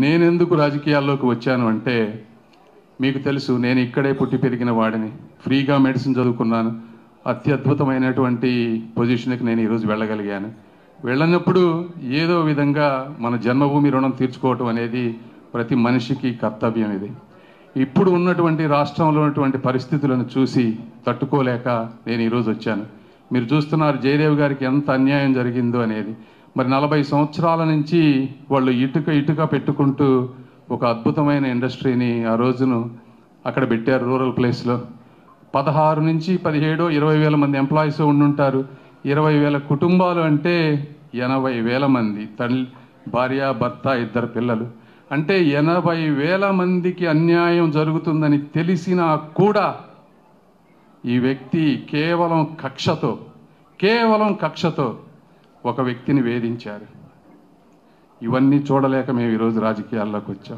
నేనెందుకు రాజకీయాల్లోకి వచ్చాను అంటే, మీకు తెలుసు నేను ఇక్కడే పుట్టి పెరిగిన వాడిని. ఫ్రీగా మెడిసిన్ చదువుకున్నాను. అత్యద్భుతమైనటువంటి పొజిషన్కి నేను ఈరోజు వెళ్ళగలిగాను. వెళ్ళినప్పుడు ఏదో విధంగా మన జన్మభూమి రుణం తీర్చుకోవటం అనేది ప్రతి మనిషికి కర్తవ్యం. ఇది ఇప్పుడు ఉన్నటువంటి రాష్ట్రంలో ఉన్నటువంటి పరిస్థితులను చూసి తట్టుకోలేక నేను ఈరోజు వచ్చాను. మీరు చూస్తున్నారు జయదేవ్ గారికి ఎంత అన్యాయం జరిగిందో అనేది. మరి 40 సంవత్సరాల నుంచి వాళ్ళు ఇటుక పెట్టుకుంటూ ఒక అద్భుతమైన ఇండస్ట్రీని ఆ రోజును అక్కడ పెట్టారు. రూరల్ ప్లేస్లో 16 నుంచి 17 20 వేల మంది ఎంప్లాయీస్ ఉండుంటారు. 20 వేల కుటుంబాలు అంటే 80 వేల మంది, తల్లి భార్య భర్త 2 పిల్లలు అంటే 80 వేల మందికి అన్యాయం జరుగుతుందని తెలిసినా కూడా ఈ వ్యక్తి కేవలం కక్షతో ఒక వ్యక్తిని వేధించారు. ఇవన్నీ చూడలేక మేము ఈరోజు రాజకీయాల్లోకి వచ్చాం.